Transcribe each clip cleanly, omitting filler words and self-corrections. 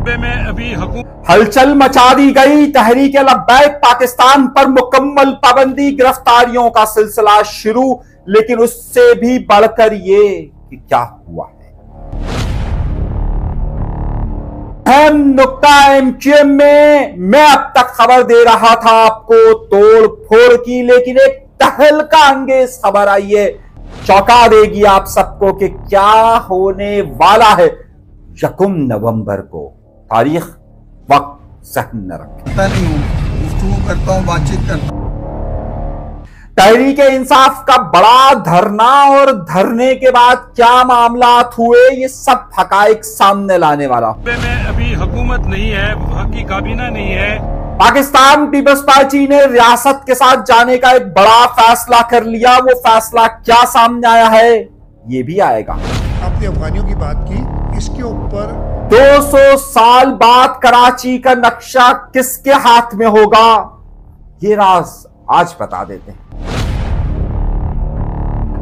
में अभी हलचल मचा दी गई। तहरीक लब्बैक पाकिस्तान पर मुकम्मल पाबंदी, गिरफ्तारियों का सिलसिला शुरू। लेकिन उससे भी बढ़कर ये कि क्या हुआ है। अहम नुक्ता एमक्यूएम में मैं अब तक खबर दे रहा था आपको तोड़ फोड़ की, लेकिन एक तहलका अंगेज खबर आई है, चौंका देगी आप सबको कि क्या होने वाला है 1 नवंबर को। तारीख वक्त सहन न रखता नहीं हूं, गुफ्तगू करता हूं, बातचीत करता हूं। तहरीक इंसाफ का बड़ा धरना और धरने के बाद क्या मामलात हुए, ये सब हकाइक सामने लाने वाला। में अभी हुकूमत नहीं है, वहां की काबीना नहीं है। पाकिस्तान पीपल्स पार्टी ने रियासत के साथ जाने का एक बड़ा फैसला कर लिया। वो फैसला क्या सामने आया है ये भी आएगा। आपने अफगानियों की बात की, इसके ऊपर 200 साल बाद कराची का नक्शा किसके हाथ में होगा, ये राज आज बता देते हैं।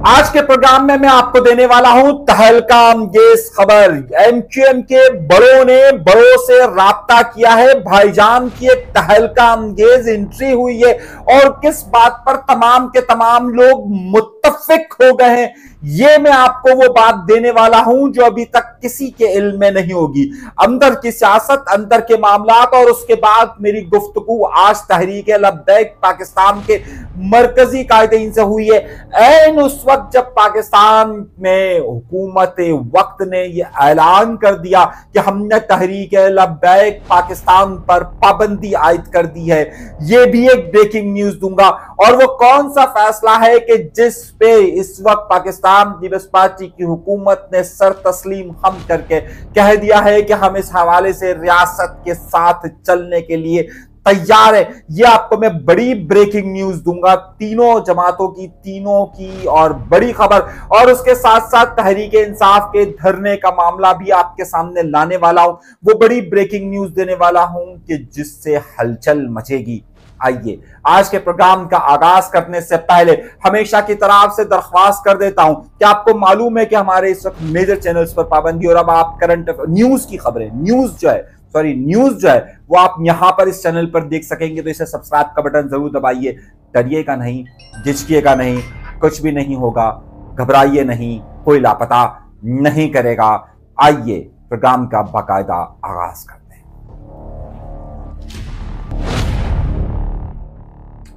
आज के प्रोग्राम में मैं आपको देने वाला हूं तहलका अंगेज खबर। एमक्यूएम के बड़ों ने बड़ों से राब्ता किया है, भाईजान की एक तहलका अंगेज एंट्री हुई है और किस बात पर तमाम के तमाम लोग मुत्तफिक हो गए हैं, ये मैं आपको वो बात देने वाला हूं जो अभी तक किसी के इल्म में नहीं होगी। अंदर की सियासत, अंदर के मामलात और उसके बाद मेरी गुफ्तगू आज तहरीक लब्बैक पाकिस्तान के मरकजी कायदीन से हुई है। ऐन उस वक्त जब पाकिस्तान में हुकूमत वक्त ने यह ऐलान कर दिया कि हमने तहरीक लब्बैक पाकिस्तान पर पाबंदी आयद कर दी है। यह भी एक ब्रेकिंग न्यूज दूंगा और वो कौन सा फैसला है कि जिस पे इस वक्त पाकिस्तान पीपल्स पार्टी की हुकूमत ने सर तस्लीम हम करके कह दिया है कि हम इस हवाले से रियासत के साथ चलने के लिए तैयार है। ये आपको मैं बड़ी ब्रेकिंग न्यूज दूंगा, तीनों जमातों की, तीनों की और बड़ी खबर, और उसके साथ साथ तहरीक इंसाफ के धरने का मामला भी आपके सामने लाने वाला हूं। वो बड़ी ब्रेकिंग न्यूज देने वाला हूं कि जिससे हलचल मचेगी। आइए आज के प्रोग्राम का आगाज करने से पहले हमेशा की तरह आपसे दरख्वास्त कर देता हूं कि आपको मालूम है कि हमारे इस वक्त मेजर चैनल्स पर पाबंदी, और अब आप करंट न्यूज की खबरें, न्यूज जो है वो आप यहां पर इस चैनल पर देख सकेंगे। तो इसे सब्सक्राइब का बटन जरूर दबाइए। डरिएगा नहीं, झिझकिएगा नहीं, कुछ भी नहीं होगा, घबराइए नहीं, कोई लापता नहीं करेगा। आइए प्रोग्राम का बाकायदा आगाज करते हैं।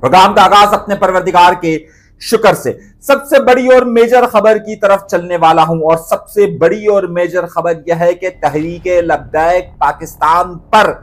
प्रोग्राम का आगाज अपने परवरदिगार के शुक्र से सबसे बड़ी और मेजर खबर की तरफ चलने वाला हूं, और सबसे बड़ी और मेजर खबर यह है कि तहरीक लब्बैक पाकिस्तान पर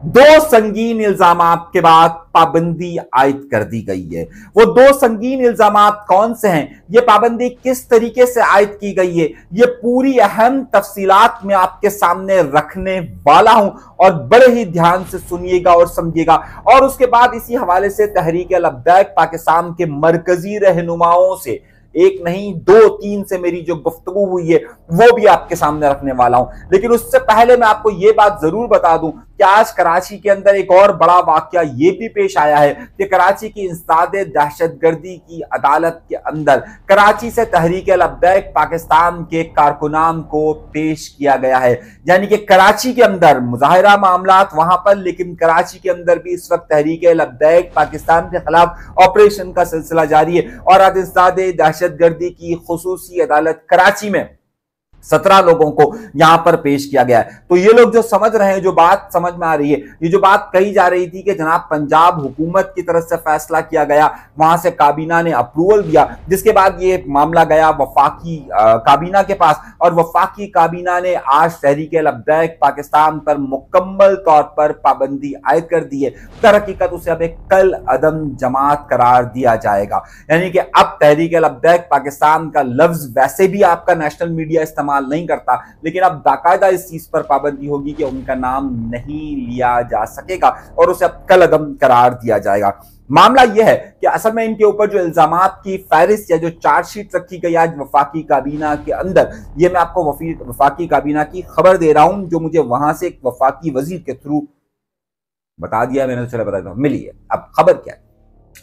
2 संगीन इल्जामात के बाद पाबंदी आयद कर दी गई है। वो 2 संगीन इल्जामात कौन से हैं, ये पाबंदी किस तरीके से आयद की गई है, ये पूरी अहम तफसीलात में आपके सामने रखने वाला हूं और बड़े ही ध्यान से सुनिएगा और समझिएगा। और उसके बाद इसी हवाले से तहरीक लब्बैक पाकिस्तान के मरकजी रहनुमाओं से एक नहीं 2-3 से मेरी जो गुफ्तगू हुई है वो भी आपके सामने रखने वाला हूं। लेकिन उससे पहले मैं आपको यह बात जरूर बता दूं कि आज कराची के अंदर एक और बड़ा वाकया ये भी पेश आया है कि कराची की इंसदाद दहशतगर्दी की अदालत के अंदर कराची से तहरीक लब्बैक पाकिस्तान के कारकुनान को पेश किया गया है। यानी कि कराची के अंदर मुजाहिरा मामलात वहां पर, लेकिन कराची के अंदर भी इस वक्त तहरीक लब्बैक पाकिस्तान के खिलाफ ऑपरेशन का सिलसिला जारी है। और आज इंसदाद दहशतगर्दी की खुसूसी अदालत कराची में 17 लोगों को यहां पर पेश किया गया है। तो ये लोग जो समझ रहे हैं, जो बात समझ में आ रही है, ये जो बात कही जा रही थी कि जनाब पंजाब हुकूमत की तरफ से फैसला किया गया, वहां से काबीना ने अप्रूवल दिया, जिसके बाद ये मामला गया वफाकी काबीना के पास, और वफाकी काबीना ने आज तहरीक लब्बैक पाकिस्तान पर मुकम्मल तौर पर पाबंदी आयद कर दी है। दरहकीकत उसे अब एक कल अदम जमात करार दिया जाएगा। यानी कि अब तहरीक लब्बैक पाकिस्तान का लफ्ज वैसे भी आपका नेशनल मीडिया इस्तेमाल नहीं करता, लेकिन अब बाकायदा इस चीज पर पाबंदी होगी कि उनका नाम नहीं लिया जा सकेगा और उसे अब कल अदम करार दिया जाएगा। मामला यह है कि असल में इनके ऊपर जो इल्जामात की फहरिस्त या जो चार्जशीट रखी गई आज वफाकी काबीना के अंदर, ये मैं आपको वफाकी काबीना की खबर दे रहा हूं जो मुझे वहां से एक वफाकी वजीर के थ्रू बता दिया मैंने, तो चला बता दूं मिली है। अब खबर क्या है,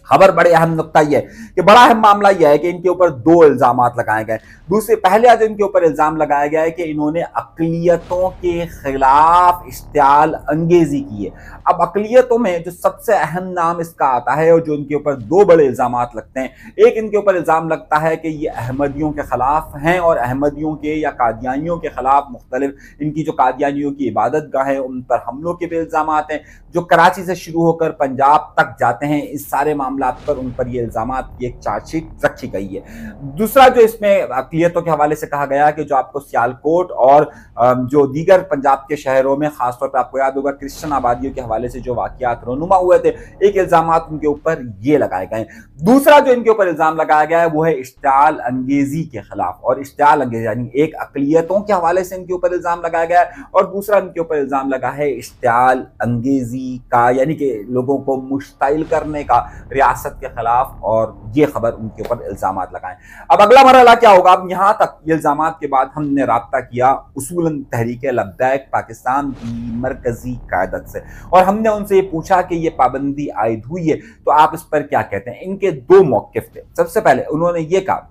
खबर बड़े अहम नुकता यह है कि बड़ा अहम मामला यह है कि इनके ऊपर 2 इल्जामात लगाए गए। दूसरे पहले आज इनके ऊपर इल्जाम लगाया गया है कि इन्होंने अकलियतों के खिलाफ इश्तियाल अंगेजी की है। अब अकलियतों में जो सबसे अहम नाम इसका आता है और जो इनके ऊपर 2 बड़े इल्जामात लगते हैं, एक इनके ऊपर इल्जाम लगता है कि ये अहमदियों के खिलाफ हैं और अहमदियों के या कादियानियों के खिलाफ मुख्तलिफ इनकी जो कादियानियों की इबादत गाह है उन पर हमलों के भी इल्जामात हैं जो कराची से शुरू होकर पंजाब तक जाते हैं। इस सारे मामला पर उन पर ये इल्जामात की एक चार्जशीट रखी गई है। दूसरा जो इसमें अकलियतों के हवाले से कहा गया कि जो आपको सियालकोट और जो दीगर पंजाब के शहरों में खासतौर पर आपको याद होगा क्रिश्चियन आबादियों के हवाले से जो वाकयात रोनुमा हुए थे, एक इल्जामात उनके ऊपर ये लगाए गए। दूसरा जो इनके ऊपर इल्जाम लगाया गया है वो है इश्तियाल अंगेजी के खिलाफ। और इश्तियाल अंगेजी यानी एक अकलियतों के हवाले से इनके ऊपर इल्जाम लगाया गया है और दूसरा इनके ऊपर इल्जाम लगा है इश्तियाल अंगेजी का, यानी कि लोगों को मुश्ताइल करने का रियासत के खिलाफ, और ये खबर उनके ऊपर इल्जामात लगाए। अब अगला मरहला क्या होगा? अब यहां तक ये इल्जामात के बाद हमने राब्ता किया उसूलन तहरीक लब्बैक पाकिस्तान की मरकजी क़यादत से और हमने उनसे ये पूछा कि ये पाबंदी आयद हुई है तो आप इस पर क्या कहते हैं। इनके 2 मौक़िफ़ थे। सबसे पहले उन्होंने ये कहा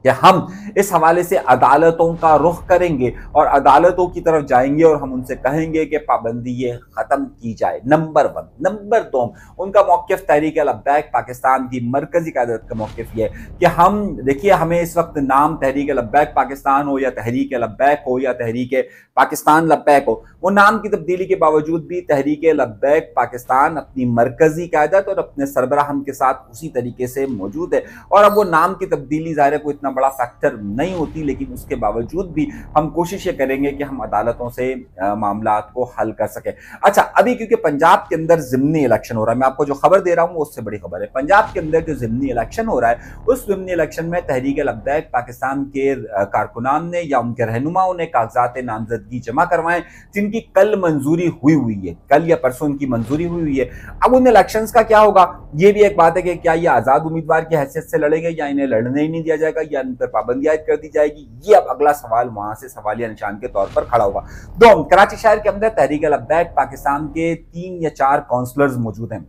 कि हम इस हवाले से अदालतों का रुख करेंगे और अदालतों की तरफ जाएंगे और हम उनसे कहेंगे कि पाबंदी ये ख़त्म की जाए, नंबर 1। नंबर 2, उनका मौक़िफ़ तहरीक लब्बैक पाकिस्तान की मरकज़ी क़यादत का मौक़िफ़ ये कि हम देखिए हमें इस वक्त नाम तहरीक लब्बैक पाकिस्तान हो या तहरीक लब्बैक हो या तहरीक पाकिस्तान लब्बैक हो, वो नाम की तब्दीली के बावजूद भी तहरीक लब्बैक पाकिस्तान अपनी मरकज़ी क़यादत और अपने सरबराह के साथ उसी तरीके से मौजूद है। और अब वो नाम की तब्दीली ज़ाहिर कोई इतना बड़ा फैक्टर नहीं होती, लेकिन उसके बावजूद भी हम कोशिश ये करेंगे कि हम अदालतों से मामलात को हल कर सकें। अच्छा, अभी क्योंकि पंजाब के अंदर ज़िमनी इलेक्शन हो रहा है, मैं आपको जो खबर दे रहा हूँ उससे बड़ी खबर है। पंजाब के अंदर जो ज़िमनी इलेक्शन हो रहा है, उस ज़िमनी इलेक्शन में तहरीक लब्बैक पाकिस्तान के कारकुनान ने या उनके रहनुमाओं ने कागजात नामजदगी जमा करवाएं जिनकी कल मंजूरी हुई है, कल या परसों उनकी मंजूरी हुई है। अब उन इलेक्शंस का क्या होगा, ये भी एक बात है कि क्या ये आज़ाद उम्मीदवार की हैसियत से लड़ेंगे या इन्हें लड़ने ही नहीं दिया जाएगा या इन पर पाबंदी आयद कर दी जाएगी। ये अब अगला सवाल वहां से सवालिया निशान के तौर पर खड़ा होगा। 2, कराची शहर के अंदर तहरीक लब्बैक पाकिस्तान के 3 या 4 काउंसलर्स मौजूद हैं।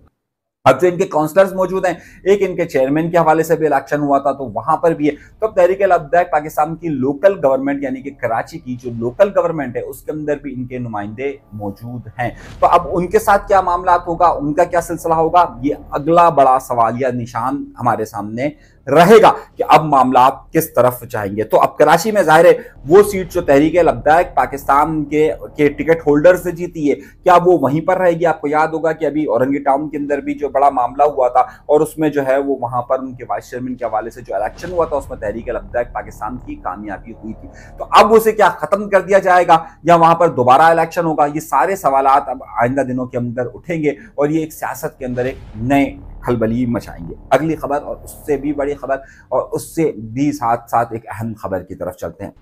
अब जो इनके काउंसलर्स मौजूद हैं, एक इनके चेयरमैन के हवाले से भी इलेक्शन हुआ था तो वहां पर भी है। तो अब तहरीक लब्बैक पाकिस्तान की लोकल गवर्नमेंट यानी कि कराची की जो लोकल गवर्नमेंट है उसके अंदर भी इनके नुमाइंदे मौजूद हैं। तो अब उनके साथ क्या मामला होगा, उनका क्या सिलसिला होगा, ये अगला बड़ा सवालिया निशान हमारे सामने रहेगा कि अब मामला किस तरफ जाएंगे। तो अब कराची में जाहिर है वो सीट जो तहरीक लब्बैक पाकिस्तान के टिकट होल्डर से जीती है, क्या वो वहीं पर रहेगी? आपको याद होगा कि अभी औरंगी टाउन के अंदर भी जो बड़ा मामला हुआ था और उसमें जो है वो वहां पर उनके वाइस चेयरमैन के हवाले से जो इलेक्शन हुआ था उसमें तहरीक लब्बैक पाकिस्तान की कामयाबी हुई थी। तो अब उसे क्या खत्म कर दिया जाएगा या वहां पर दोबारा इलेक्शन होगा? ये सारे सवालात अब आइंदा दिनों के अंदर उठेंगे और ये एक सियासत के अंदर एक नए खलबली मचाएंगे। अगली खबर और उससे भी बड़ी खबर और उससे भी साथ साथ एक अहम खबर की तरफ चलते हैं।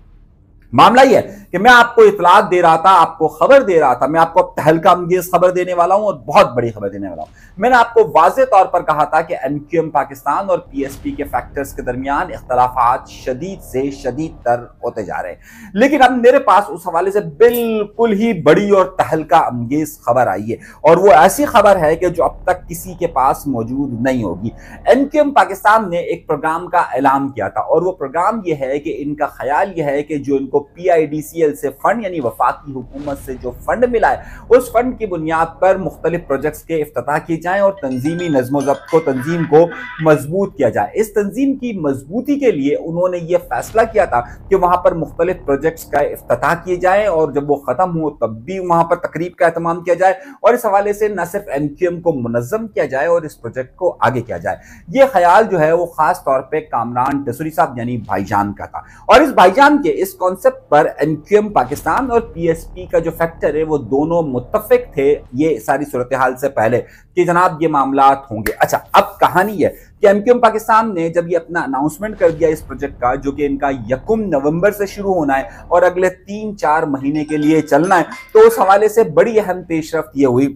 मामला यह है कि मैं आपको इतलात दे रहा था, आपको खबर दे रहा था, मैं आपको तहलका अंगेज खबर देने वाला हूं और बहुत बड़ी खबर देने वाला हूं। मैंने आपको वाज़े तौर पर कहा था कि MQM पाकिस्तान और PSP के फैक्टर्स के दरमियान इख्तलाफात शदीद से शदीद तर होते जा रहे हैं, लेकिन अब मेरे पास उस हवाले से बिल्कुल ही बड़ी और तहलका अंगेज खबर आई है और वो ऐसी खबर है कि जो अब तक किसी के पास मौजूद नहीं होगी। MQM पाकिस्तान ने एक प्रोग्राम का ऐलान किया था और वो प्रोग्राम ये है कि इनका ख्याल ये है कि जो इनको PIDCL से फंड यानी वफाकी हुकूमत से जो फंड मिला है उस फंड की बुनियाद पर मुख्तलिफ प्रोजेक्ट्स के इफ्तिताह किए जाएं और तंजीमी नज़्म ज़ब्त को तंजीम को मजबूत किया जाए। इस तंजीम की मजबूती के लिए उन्होंने ये फैसला किया था कि वहां पर मुख्तलिफ प्रोजेक्ट्स का इफ्तिताह किए जाए और जब वो खत्म हो तब भी वहां पर तकरीब का एहतमाम किया जाए और इस हवाले से न सिर्फ MQM को मुनज़्ज़म किया जाए और इस प्रोजेक्ट को आगे किया जाए। ये ख्याल जो है वो खास तौर पर कामरान टेसरी साहब यानी भाईजान का था और इस भाईजान के इस कॉन्सेप्ट पर MQM पाकिस्तान और PSP का जो फैक्टर है वो दोनों मुत्तफिक थे ये सारी सूरत हाल से पहले कि जनाब ये मामलात होंगे। अच्छा, अब कहानी है कि MQM पाकिस्तान ने जब ये अपना अनाउंसमेंट कर दिया इस प्रोजेक्ट का जो कि इनका 1 नवंबर से शुरू होना है और अगले 3-4 महीने के लिए चलना है, तो उस हवाले से बड़ी अहम पेशरफ्त ये हुई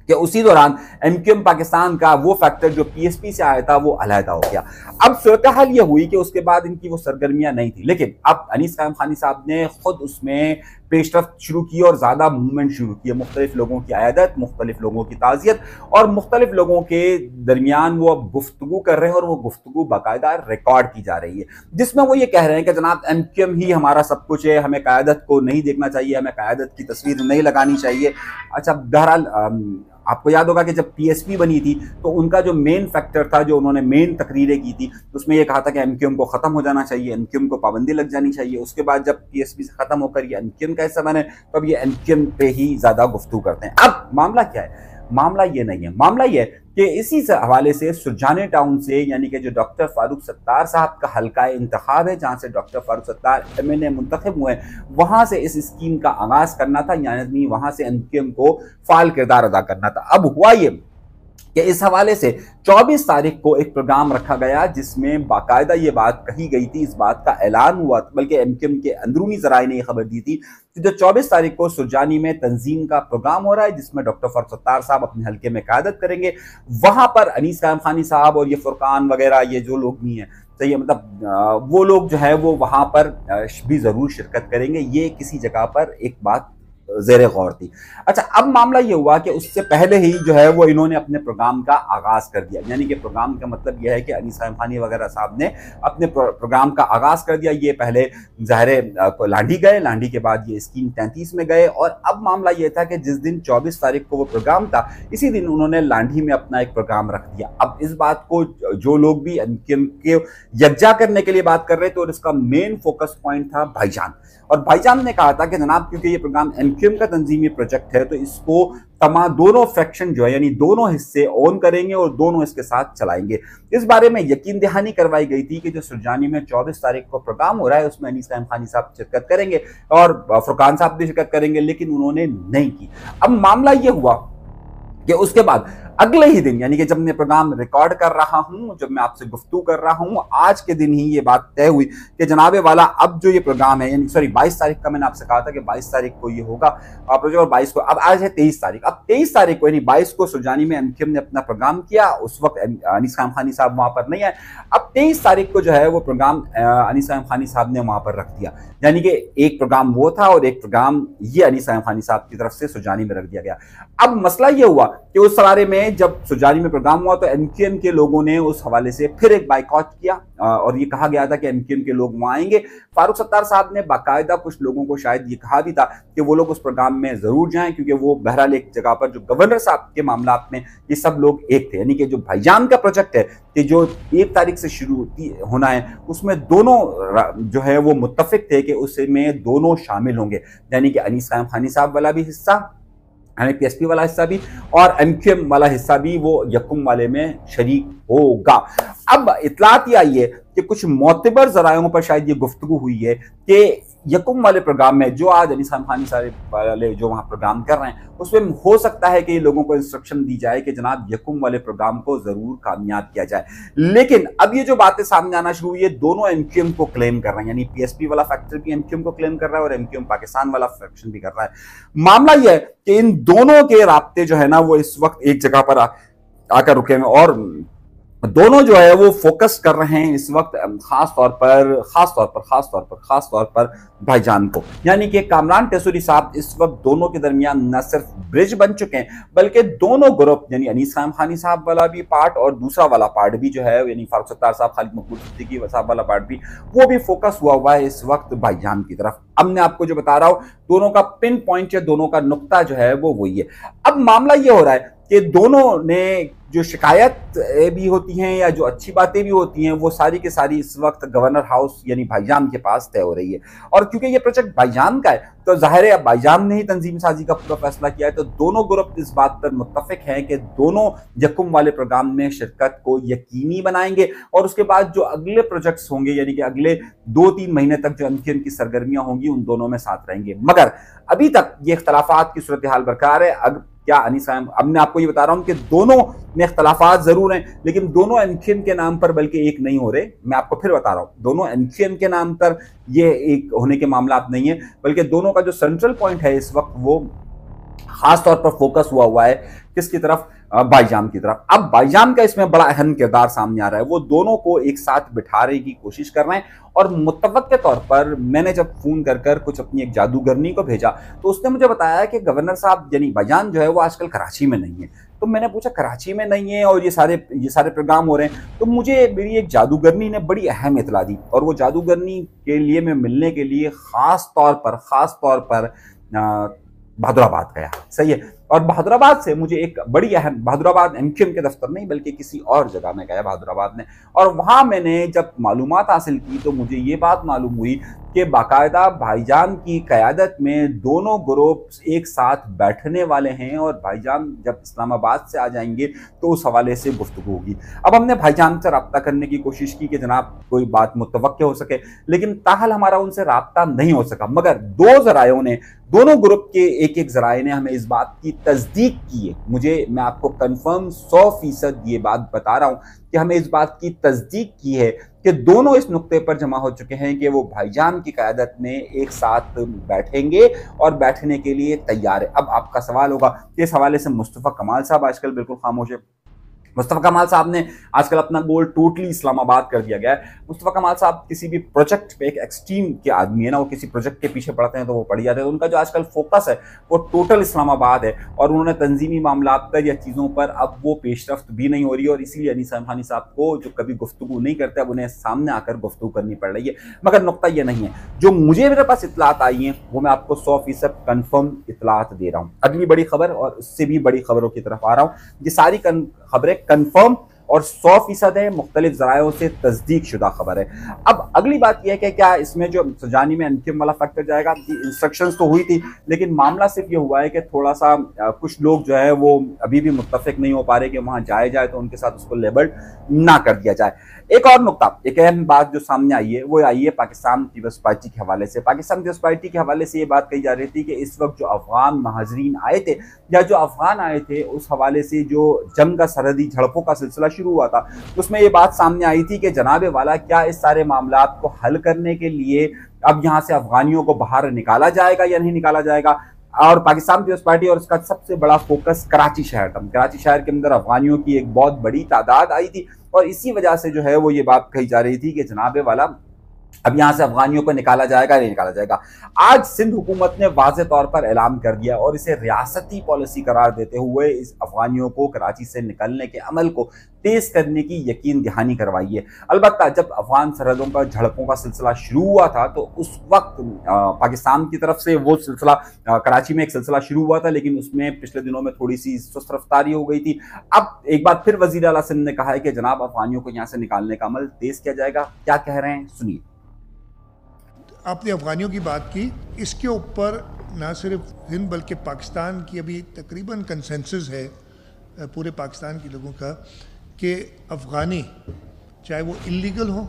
कि उसी दौरान MQM पाकिस्तान का वो फैक्टर जो PSP से आया था वो अलहदा हो गया। अब सूरत हाल ये हुई कि उसके बाद इनकी वो सरगर्मियां नहीं थी, लेकिन अब अनीस कायम खानी साहब ने खुद उसमें पेशरफ्त शुरू की और ज़्यादा मूवमेंट शुरू की है। मुख्तलिफ लोगों की आयदत, मुख्तलिफ लोगों की ताज़ियत और मुख्तलिफ लोगों के दरमियान वो अब गुफ्तगू कर रहे हैं और वो गुफ्तगू बाकायदा रिकॉर्ड की जा रही है, जिसमें वो ये कह रहे हैं कि जनाब MQM ही हमारा सब कुछ है, हमें क़यादत को नहीं देखना चाहिए, हमें क़यादत की तस्वीर नहीं लगानी चाहिए। अच्छा, बहरहाल आपको याद होगा कि जब PSP बनी थी तो उनका जो मेन फैक्टर था, जो उन्होंने मेन तकरीरें की थी, उसमें यह कहा था कि MQM को ख़त्म हो जाना चाहिए, MQM को पाबंदी लग जानी चाहिए। उसके बाद जब PSP से ख़त्म होकर ये MQM का हिस्सा बने तो अब ये MQM पे ही ज़्यादा गुफ्तगू करते हैं। अब मामला क्या है? मामला ये नहीं है, मामला ये कि इसी हवाले से सुरजानी टाउन से, यानी कि जो डॉक्टर फारूक सत्तार साहब का हल्का इंतखाब है, जहाँ से डॉक्टर फारूक सत्तार MNA मुंतखब हुए, वहाँ से इस स्कीम का आगाज़ करना था, यानी वहाँ से MQM को फाल किरदार अदा करना था। अब हुआ ये कि इस हवाले से 24 तारीख को एक प्रोग्राम रखा गया जिसमें बाकायदा ये बात कही गई थी, इस बात का ऐलान हुआ, बल्कि MQM के अंदरूनी ज़राए ने यह खबर दी थी कि जो 24 तारीख को सुरजानी में तंजीम का प्रोग्राम हो रहा है जिसमें डॉक्टर फारूक सत्तार साहब अपने हल्के में क़यादत करेंगे। वहाँ पर अनीस कायम खानी साहब और ये फुरकान वगैरह ये जो लोग भी हैं, तो ये मतलब वो लोग जो है वो वहाँ पर भी ज़रूर शिरकत करेंगे। ये किसी जगह पर एक बात ज़ेरे गौर थी। अच्छा, अब मामला ये हुआ कि उससे पहले ही जो है वो इन्होंने अपने प्रोग्राम का आगाज़ कर दिया, यानी कि प्रोग्राम का मतलब यह है कि अनीस कायम खानी वगैरह साहब ने अपने प्रोग्राम का आगाज़ कर दिया। ये पहले ज़ाहिर लांडी गए, लांडी के बाद ये स्कीम 33 में गए और अब मामला ये था कि जिस दिन 24 तारीख को वो प्रोग्राम था, इसी दिन उन्होंने लांडी में अपना एक प्रोग्राम रख दिया। अब इस बात को जो लोग भी MQM के यकजा करने के लिए बात कर रहे थे और इसका मेन फोकस पॉइंट था भाईजान, और भाईजान ने कहा था कि जनाब क्योंकि ये प्रोग्राम MQM का तंजीमी प्रोजेक्ट है तो इसको दोनों फ्रैक्शन जो है यानी दोनों हिस्से ओन करेंगे और दोनों इसके साथ चलाएंगे। इस बारे में यकीन दहानी करवाई गई थी कि जो सुरजानी में 24 तारीख को प्रोग्राम हो रहा है उसमें अनीस कायम खानी साहब शिरकत करेंगे और फुरकान साहब भी शिरकत करेंगे, लेकिन उन्होंने नहीं की। अब मामला ये हुआ कि उसके बाद अगले ही दिन, यानी कि जब मैं प्रोग्राम रिकॉर्ड कर रहा हूं, जब मैं आपसे गुफ्तगू कर रहा हूं, आज के दिन ही ये बात तय हुई कि जनाबे वाला अब जो ये प्रोग्राम है, यानी सॉरी 22 तारीख का मैंने आपसे कहा था कि 22 तारीख को ये होगा प्रोजेक्ट, और 22 को, अब आज है 23 तारीख। अब 23 तारीख को यानी 22 को सुरजानी में MQM ने अपना प्रोग्राम किया, उस वक्त अनीस कायम खानी साहब वहां पर नहीं आए। अब 23 तारीख को जो है वो प्रोग्राम अनीस कायम खानी साहब ने वहां पर रख दिया, यानी कि एक प्रोग्राम वो था और एक प्रोग्राम ये अनीस कायम खानी साहब की तरफ से सुरजानी में रख दिया गया। अब मसला ये हुआ कि उस सवारे में जब सुरजानी में प्रोग्राम हुआ तो MQM के लोगों ने उस हवाले से फिर एक बाइकॉट किया और ये कहा गया था कि MQM के लोग वहां आएंगे। फारूक सत्तार साहब ने बाकायदा कुछ लोगों को शायद ये कहा भी था कि वो लोग उस प्रोग्राम में जरूर जाएं, क्योंकि वो बहरहाल एक जगह पर जो गवर्नर साहब के मामला में ये सब लोग एक थे, यानी कि जो भाईजान का प्रोजेक्ट है कि जो 1 तारीख से शुरू होना है उसमें दोनों जो है वो मुत्तफिक थे कि उसमें दोनों शामिल होंगे, यानी कि अनीस कायम खानी साहब वाला भी हिस्सा, यानी PSP वाला हिस्सा भी और MQM वाला हिस्सा भी वो यकुम वाले में शरीक होगा। अब इतलात ये आई है कि कुछ मोतबर जरायों पर शायद ये गुफ्तगू हुई है कि यकुम वाले प्रोग्राम में जो आज अनीस कायम खानी साहब वाले जो वहाँ प्रोग्राम कर रहे हैं उसमें हो सकता है कि लोगों को इंस्ट्रक्शन दी जाए कि जनाब यकुम वाले प्रोग्राम को जरूर कामयाब किया जाए। लेकिन अब ये जो बातें सामने आना शुरू हुई है, दोनों MQM को क्लेम कर रहे हैं, यानी PSP वाला फैक्टर भी MQM को क्लेम कर रहा है और MQM पाकिस्तान वाला फैक्शन भी कर रहा है। मामला यह है कि इन दोनों के राब्ते जो है ना वो इस वक्त एक जगह पर आकर रुके हैं और दोनों जो है वो फोकस कर रहे हैं इस वक्त खास तौर पर भाईजान को, यानी कि कामरान टेसूरी साहब इस वक्त दोनों के दरमियान न सिर्फ ब्रिज बन चुके हैं बल्कि दोनों ग्रुप, यानी अनीस कायम खानी साहब वाला भी पार्ट और दूसरा वाला पार्ट भी जो है यानी फारूक सत्तार साहब, खालिद मकबूल सिद्दीकी साहब वाला पार्ट भी, वो भी फोकस हुआ है इस वक्त भाईजान की तरफ। अब मैं आपको जो बता रहा हूं दोनों का पिन पॉइंट या दोनों का नुक्ता जो है वो वही है। अब मामला ये हो रहा है कि दोनों ने जो शिकायत भी होती हैं या जो अच्छी बातें भी होती हैं वो सारी की सारी इस वक्त गवर्नर हाउस यानी भाईजान के पास तय हो रही है, और क्योंकि ये प्रोजेक्ट भाईजान का है तो जाहिर है भाईजान ने ही तंजीम साजी का पूरा फैसला किया है, तो दोनों ग्रुप इस बात पर मुत्तफिक हैं कि दोनों यकुम वाले प्रोग्राम में शिरकत को यकीनी बनाएंगे और उसके बाद जो अगले प्रोजेक्ट्स होंगे यानी कि अगले 2-3 महीने तक जो MQM की सरगर्मियां होंगी उन दोनों में साथ रहेंगे। मगर अभी तक ये इख्तलाफात की सूरत हाल बरकरार है। क्या अनीस कायम, अब मैं आपको ये बता रहा हूं कि दोनों में इख्तलाफात जरूर हैं लेकिन दोनों MQM के नाम पर बल्कि एक नहीं हो रहे। मैं आपको फिर बता रहा हूं दोनों MQM के नाम पर ये एक होने के मामला नहीं है, बल्कि दोनों का जो सेंट्रल पॉइंट है इस वक्त वो खासतौर पर फोकस हुआ है किसकी तरफ, भाईजान की तरफ। अब भाईजान का इसमें बड़ा अहम किरदार सामने आ रहा है। वो दोनों को एक साथ बिठाने की कोशिश कर रहे हैं और मुतवक्क के तौर पर मैंने जब फोन कर कुछ अपनी एक जादूगरनी को भेजा तो उसने मुझे बताया कि गवर्नर साहब यानी भाईजान जो है वो आजकल कराची में नहीं है। तो मैंने पूछा कराची में नहीं है और ये सारे प्रोग्राम हो रहे हैं, तो मुझे मेरी एक जादूगरनी ने बड़ी अहम इतला दी और वो जादूगरनी के लिए मैं मिलने के लिए खास तौर पर बहादुराबाद गया। सही है। और बहादुराबाद से मुझे एक बड़ी अहम, बहादुराबाद एमक्यूएम के दफ्तर नहीं बल्कि किसी और जगह में गया बहादुराबाद में, और वहां मैंने जब मालूमात हासिल की तो मुझे ये बात मालूम हुई कि बाकायदा भाईजान की क़यादत में दोनों ग्रुप एक साथ बैठने वाले हैं और भाईजान जब इस्लामाबाद से आ जाएंगे तो उस हवाले से गुफ्तगू होगी। अब हमने भाईजान से रब्ता करने की कोशिश की कि जनाब कोई बात मुतवक्के हो सके, लेकिन ताहल हमारा उनसे रब्ता नहीं हो सका। मगर दो ज़रायों ने, दोनों ग्रुप के एक ज़राए ने हमें इस बात की तस्दीक की है। मैं आपको कंफर्म 100% ये बात बता रहा हूं कि हमें इस बात की तस्दीक की है कि दोनों इस नुक्ते पर जमा हो चुके हैं कि वो भाईजान की क़यादत में एक साथ बैठेंगे और बैठने के लिए तैयार है। अब आपका सवाल होगा कि इस हवाले से मुस्तफ़ा कमाल साहब आजकल बिल्कुल खामोश है। मुस्तफ़ा कमाल साहब ने आजकल अपना गोल टोटली इस्लामाबाद कर दिया गया है। मुस्तफ़ा कमाल साहब किसी भी प्रोजेक्ट पे एक एक्सट्रीम के आदमी है ना, वो किसी प्रोजेक्ट के पीछे पड़ते हैं तो वो पड़ जाते हैं। तो उनका जो आजकल फोकस है वो टोटल इस्लामाबाद है और उन्होंने तंजीमी मामला पर या चीज़ों पर अब वो पेशरफ्त भी नहीं हो रही है और इसीलिए अनीस समहानी साहब को जो कभी गुफ्तगू नहीं करते अब उन्हें सामने आकर गुफ्तगू करनी पड़ रही है। मगर नुक्ता ये नहीं है, जो मुझे मेरे पास इतलात आई हैं वो मैं आपको 100% कन्फर्म इतलात दे रहा हूँ। अगली बड़ी खबर और उससे भी बड़ी खबरों की तरफ आ रहा हूँ। ये सारी खबरें कन्फर्म और 100% है, मुख्तलिफ ज़रायों से तस्दीक शुदा खबर है। अब अगली बात यह है कि क्या इसमें जो सजानी में अंतिम वाला फैक्टर जाएगा। इंस्ट्रक्शंस तो हुई थी लेकिन मामला सिर्फ ये हुआ है कि थोड़ा सा कुछ लोग जो है वो अभी भी मुत्तफिक नहीं हो पा रहे कि वहाँ जाया जाए तो उनके साथ उसको लेबल ना कर दिया जाए। एक और नुकता, एक अहम बात जो सामने आई है वो आई है पाकिस्तान पीपल्स पार्टी के हवाले से। पाकिस्तान पीपल्स पार्टी के हवाले से ये बात कही जा रही थी कि इस वक्त जो अफगान महाजरीन आए थे या जो अफगान आए थे उस हवाले से जो जंग का सरहदी झड़पों का सिलसिला शुरू हुआ था उसमें ये बात सामने आई थी कि जनाबे वाला क्या इस सारे मामलात को हल करने के लिए अब यहाँ से अफगानियों को बाहर निकाला जाएगा या नहीं निकाला जाएगा। और पाकिस्तान पीपल्स पार्टी और उसका सबसे बड़ा फोकस कराची शहर था। कराची शहर के अंदर अफगानियों की एक बहुत बड़ी तादाद आई थी और इसी वजह से जो है वो ये बात कही जा रही थी कि जनाबे वाला अब यहां से अफगानियों को निकाला जाएगा नहीं निकाला जाएगा। आज सिंध हुकूमत ने वाज़े तौर पर ऐलान कर दिया और इसे रियासती पॉलिसी करार देते हुए इस अफगानियों को कराची से निकलने के अमल को तेज करने की यकीन दहानी करवाई है। अलबत्ता जब अफगान सरहदों पर झड़पों का सिलसिला शुरू हुआ था तो उस वक्त पाकिस्तान की तरफ से वो सिलसिला कराची में एक सिलसिला शुरू हुआ था लेकिन उसमें पिछले दिनों में थोड़ी सी सुस्त रफ्तारी हो गई थी। अब एक बार फिर वज़ीर आला सिंध ने कहा है कि जनाब अफगानियों को यहाँ से निकालने का अमल तेज किया जाएगा। क्या कह रहे हैं सुनिए। आपने अफगानियों की बात की, इसके ऊपर ना सिर्फ हिंद बल्कि पाकिस्तान की अभी तकरीबन कंसेंसस है पूरे पाकिस्तान के लोगों का कि अफ़गानी चाहे वो इल्लीगल हो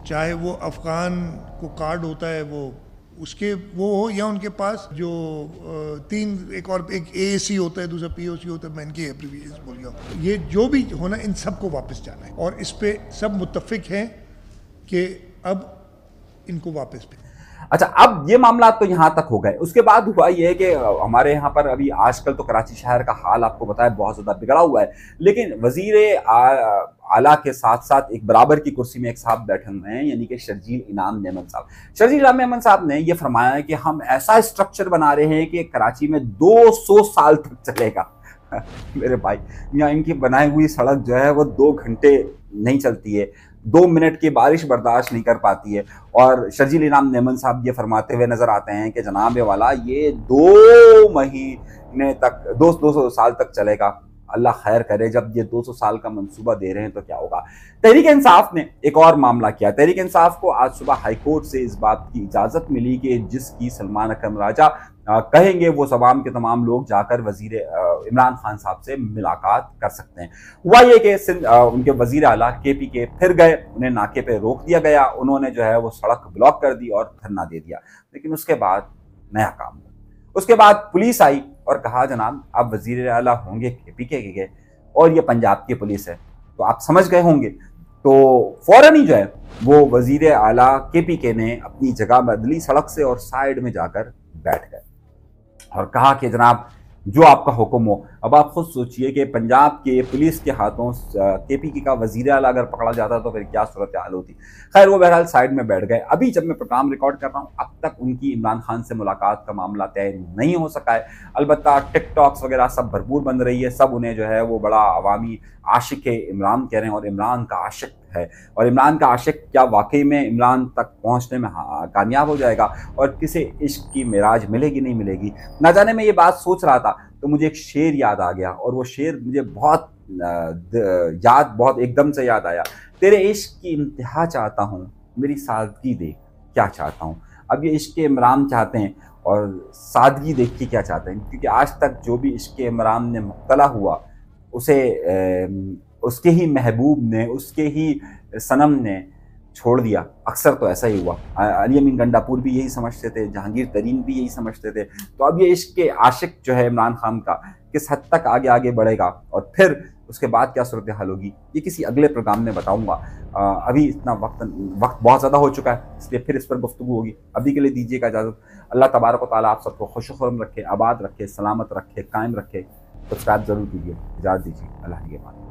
चाहे वो अफ़गान को कार्ड होता है वो उसके वो हो या उनके पास जो एक AAC होता है दूसरा POC होता है, मैं इनके एब्रिविएशन बोल गया हूँ, ये जो भी होना इन सबको वापस जाना है और इस पे सब मुत्तफिक हैं कि अब इनको वापस भी। अच्छा, अब ये मामला तो यहाँ तक हो गए। उसके बाद हुआ ये कि हमारे यहाँ पर अभी आजकल तो कराची शहर का हाल आपको पता है बहुत ज़्यादा बिगड़ा हुआ है, लेकिन वज़ीर आला के साथ साथ एक बराबर की कुर्सी में एक साहब बैठे हुए हैं यानी कि शर्जील इनाम मेमन साहब। शर्जील इनाम मेमन साहब ने यह फरमाया है कि हम ऐसा स्ट्रक्चर बना रहे हैं कि कराची में 200 साल तक चलेगा। मेरे भाई, यहाँ इनकी बनाई हुई सड़क जो है वो 2 घंटे नहीं चलती है, 2 मिनट की बारिश बर्दाश्त नहीं कर पाती है। और शर्जील इनाम मेमन साहब ये फरमाते हुए नजर आते हैं कि जनाब वाला ये 2 महीने तक 200 साल तक चलेगा। अल्लाह खैर करे, जब ये 200 साल का मंसूबा दे रहे हैं तो क्या होगा। तहरीक इंसाफ ने एक और मामला किया। तहरीक इंसाफ को आज सुबह हाईकोर्ट से इस बात की इजाज़त मिली कि जिसकी सलमान अकरम राजा कहेंगे वो तमाम के तमाम लोग जाकर वजीर इमरान खान साहब से मुलाकात कर सकते हैं। हुआ ये कि उनके वजीर आला KPK फिर गए, उन्हें नाके पे रोक दिया गया, उन्होंने जो है वो सड़क ब्लॉक कर दी और धरना दे दिया। लेकिन उसके बाद नया काम हुआ। उसके बाद पुलिस आई और कहा जनाब आप वजीर आला होंगे KPK के और ये पंजाब की पुलिस है तो आप समझ गए होंगे। तो फौरन ही जो है वो वजीर आला KPK ने अपनी जगह बदली सड़क से और साइड में जाकर बैठ गए। और कहा कि जनाब जो आपका हुक्म हो। अब आप खुद सोचिए कि पंजाब के पुलिस के हाथों केपीके का वजीर आला अगर पकड़ा जाता तो फिर क्या सूरत हाल होती। खैर वो बहरहाल साइड में बैठ गए। अभी जब मैं प्रोग्राम रिकॉर्ड कर रहा हूँ अब तक उनकी इमरान खान से मुलाकात का मामला तय नहीं हो सका है। अलबत्ता टिकटॉक्स वगैरह सब भरपूर बन रही है, सब उन्हें जो है वो बड़ा अवामी आशिक इमरान कह रहे हैं और इमरान का आशिक है। और इमरान का आशिक क्या वाकई में इमरान तक पहुंचने में कामयाब हो जाएगा और किसे इश्क की मेराज मिलेगी नहीं मिलेगी। ना जाने मैं ये बात सोच रहा था तो मुझे एक शेर याद आ गया और वो शेर मुझे बहुत बहुत एकदम से याद आया। तेरे इश्क की इंतहा चाहता हूँ, मेरी सादगी देख क्या चाहता हूँ। अब ये इश्क इमरान चाहते हैं और सादगी देख के क्या चाहते हैं, क्योंकि आज तक जो भी इश्क इमरान ने मुब्तला हुआ उसे उसके ही महबूब ने, उसके ही सनम ने छोड़ दिया। अक्सर तो ऐसा ही हुआ। अली अमीन गंडापुर भी यही समझते थे, जहांगीर तरीन भी यही समझते थे। तो अब ये इश्क के आशिक जो है इमरान खान का किस हद तक आगे आगे बढ़ेगा और फिर उसके बाद क्या सूरत हाल होगी ये किसी अगले प्रोग्राम में बताऊंगा। अभी इतना वक्त बहुत ज़्यादा हो चुका है, इसलिए फिर इस पर गुफ्तगू होगी। अभी के लिए दीजिएगा इजाज़त। अल्लाह तबारक व तआला आप सबको खुश खुर्रम रखे, आबाद रखे, सलामत रखे, कायम रखे। सब्सक्राइब जरूर कीजिए। इजाज़त दीजिए। अल्लाह के बाद।